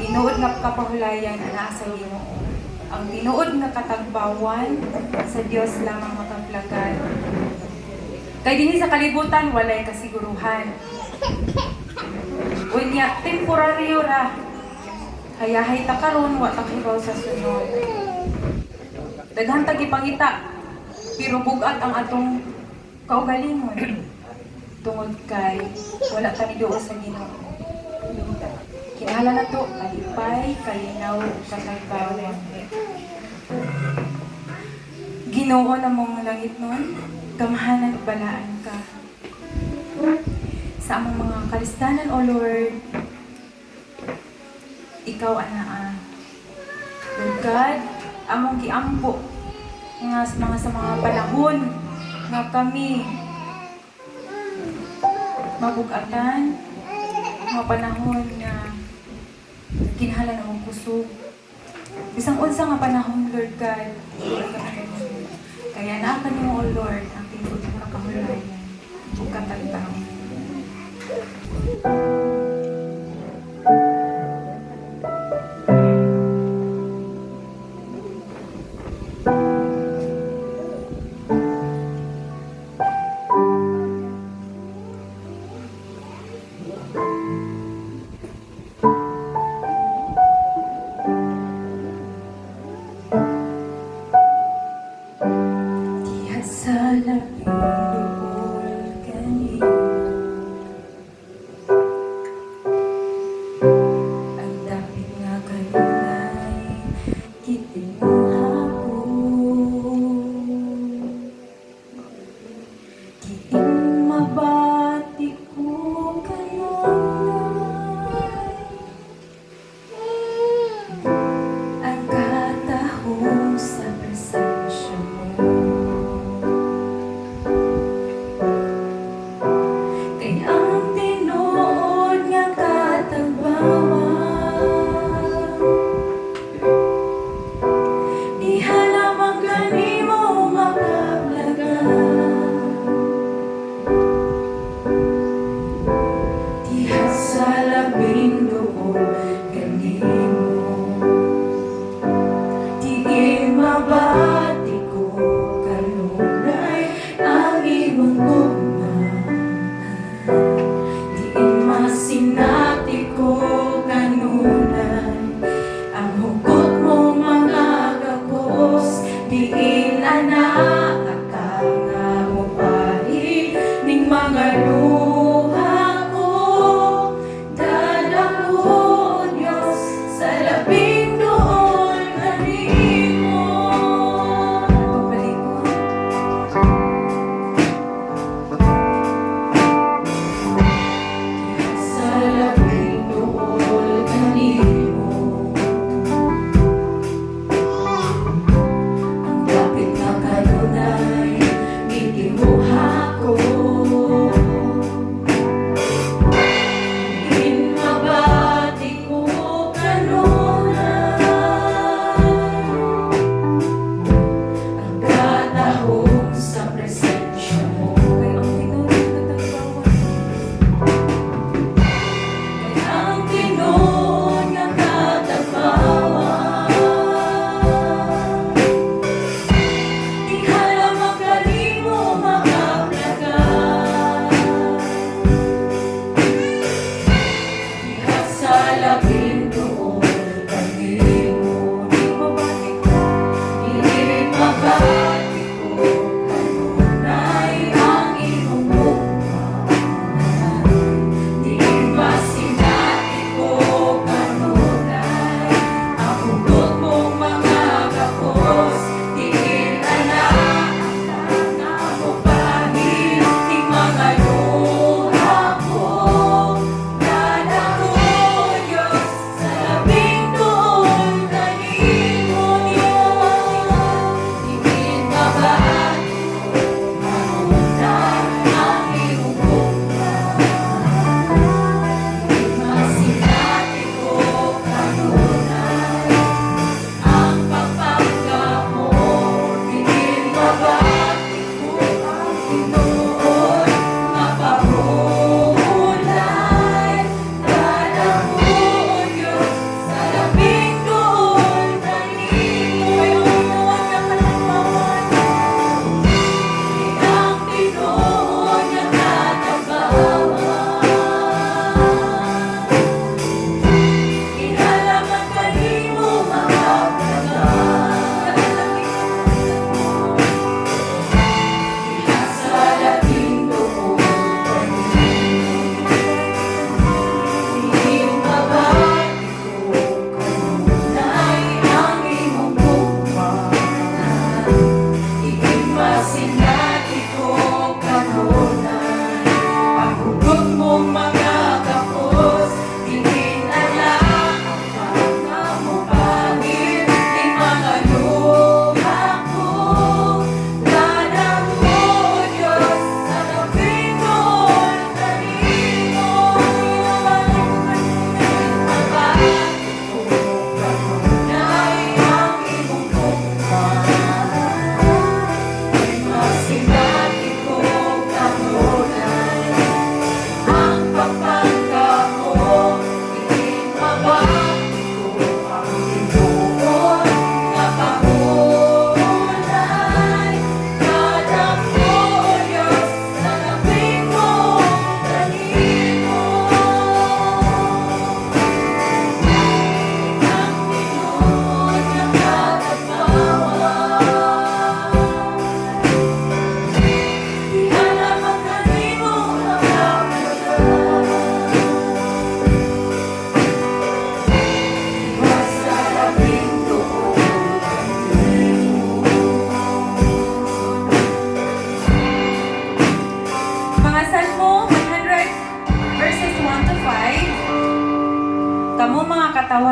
tinuod nga kapahulayan ana sa Ginoo. Ang tinuod nga katagbawan sa Dios lamang makaplagan. Kay dinhi sa kalibutan walay kasiguruhan. Unya temporaryo ra. Hayahay ta karon wa ta kibaw sa sunod. Daghan ta gipangita pero bugat ang atong kaugalingon. Tungod kay wala ta ni duol sa Ginoo. Kinahanglan nato malipay, kalinaw ug katagbawan. Ginoo namong langit nun, kamahanan ug balaan ka. Sa among mga kalistanan, O Lord, ikaw anaa. Lord God, among giampo nga sa mga panahon nga kami mabugatan, mga panahon nga kinahanglan among kusog. Bisang unsa nga panahon, Lord God, kaya naa kanimo, O Lord, ang tinuod nga kahulayan ug katagbawan. Diha sa labing lubol kanina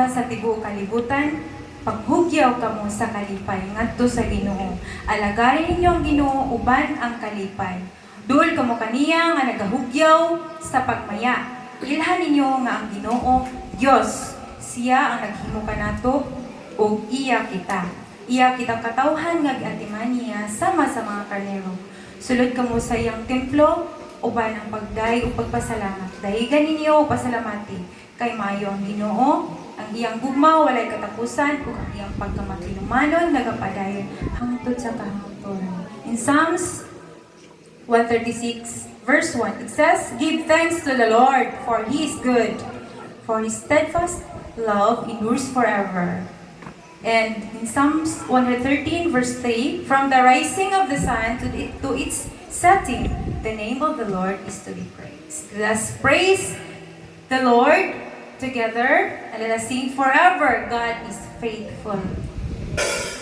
uban sa tibuok kalibutan, paghugyaw kamo sa kalipay ngadto sa Ginoo. Alagarin ninyo ang Ginoo uban ang kalipay. Dul kamo kaniya nga nagahugyaw sa pagmaya. Ilhan ninyo nga ang Ginoo Dios, siya ang naghimo kanato ug iya kita. Iya kitang katawhan nga giatiman niya sama sa mga karnero. Sulod kamo sa iyang templo uban ang pagday ug pagpasalamat. Dahigan ninyo ug pasalamati kay maayo ang Ginoo, ang iyang gugma walay katapusan ug ang iyang pagkamatinumanon nagapadayon hangtod sa kahangturan. In Psalms 136 verse 1, it says, "Give thanks to the Lord, for He is good, for His steadfast love endures forever." And in Psalms 113 verse 3, "From the rising of the sun to its setting, the name of the Lord is to be praised." Let us praise the Lord together, and let us sing, "Forever God is faithful." Praise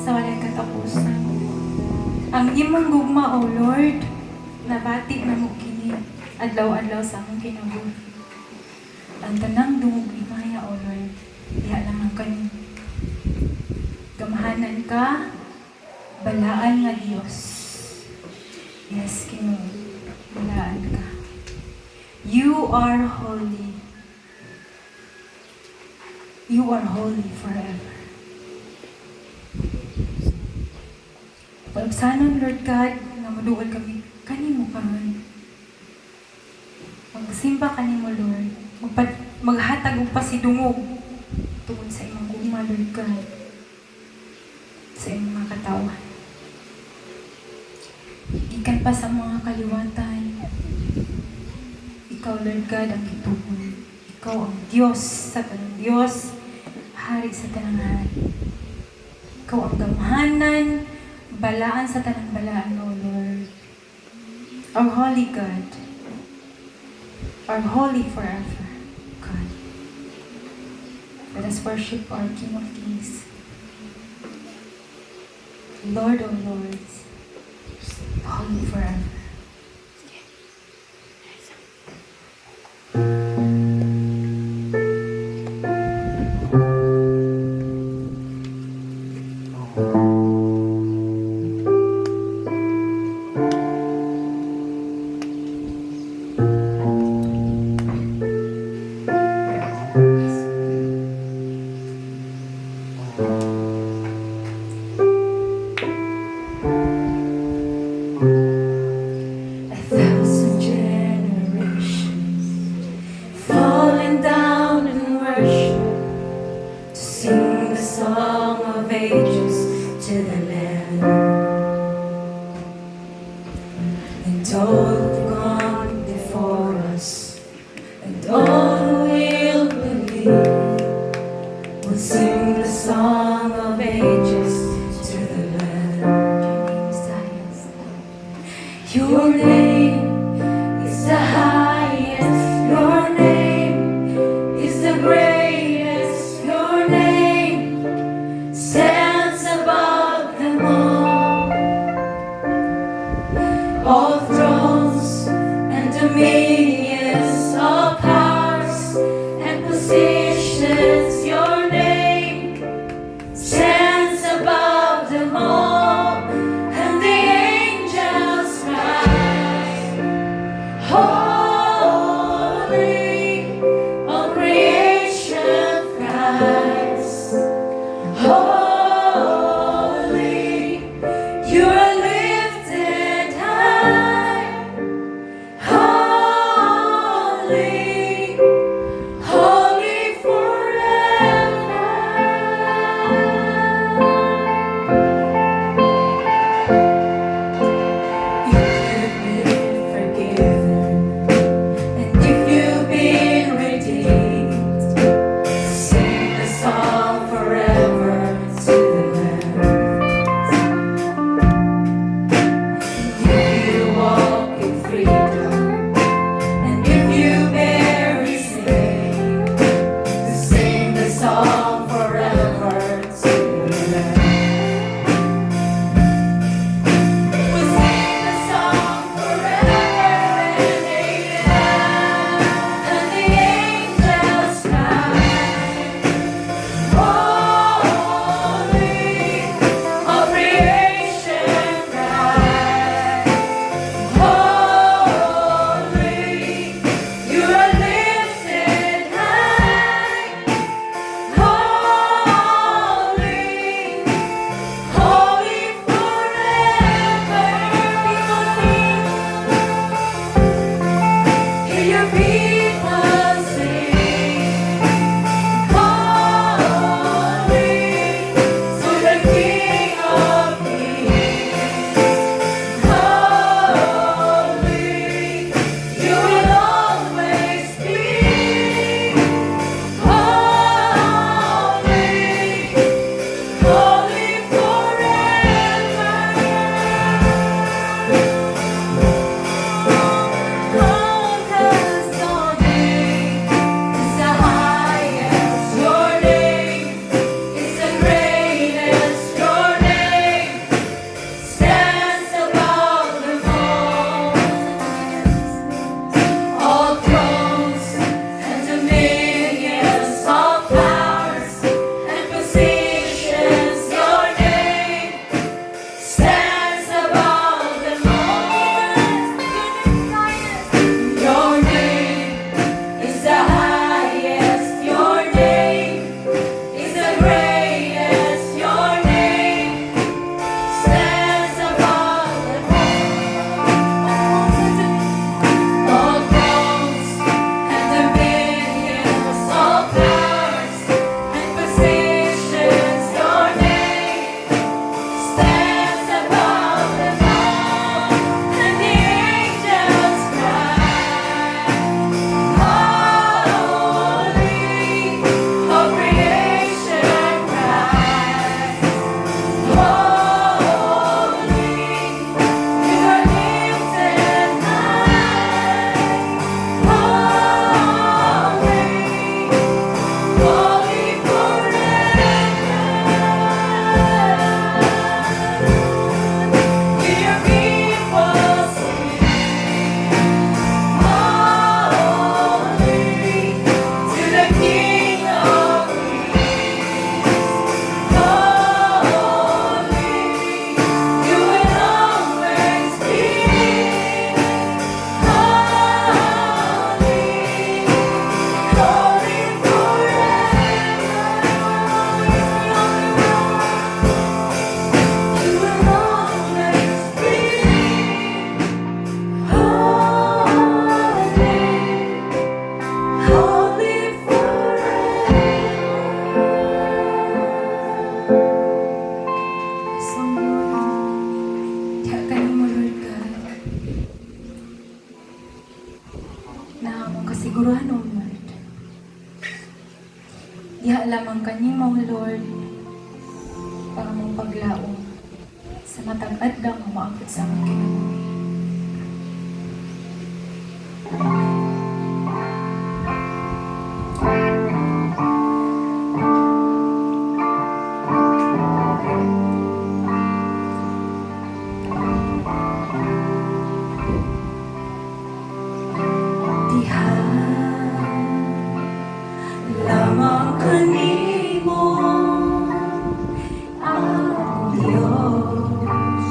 sa walay katapusan. Ang imong gugma, O Lord, nabati na mo kini adlaw-adlaw sa among kinabuhi. Ang tanang dungog himaya, O Lord, diha lamang kani. Gamahanan ka, balaan nga Dios. Yes, Ginoo, balaan ka. You are holy. You are holy forever. Pagsanon, Lord God, nga maduol kami kanimo karon. Magsimba kanimo, Lord. Maghatag og pasidungog tungod sa imong gugma, Lord God. Sa imong mga katawan. Gikan pa sa mga kaliwatan. Ikaw, Lord God, ang gitugon. Ikaw ang Diyos sa tanang Diyos, Hari sa tanang hari. Ikaw ang gamhanan, balaan sa tanang balaan, O Lord. Our holy God. Our holy forever God. Let us worship our King of Kings. Lord of Lords. Holy forever. Your name is the highest. Your name is the greatest. Your name stands above them all. All thrones and dominions, all powers and positions. Your name stands above them all. And the angels cry. paglaom sa matag adlaw nga maabot sa among Ginoo. Diha lamang kanimo ang Diyos,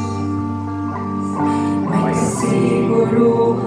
may kasiguruhan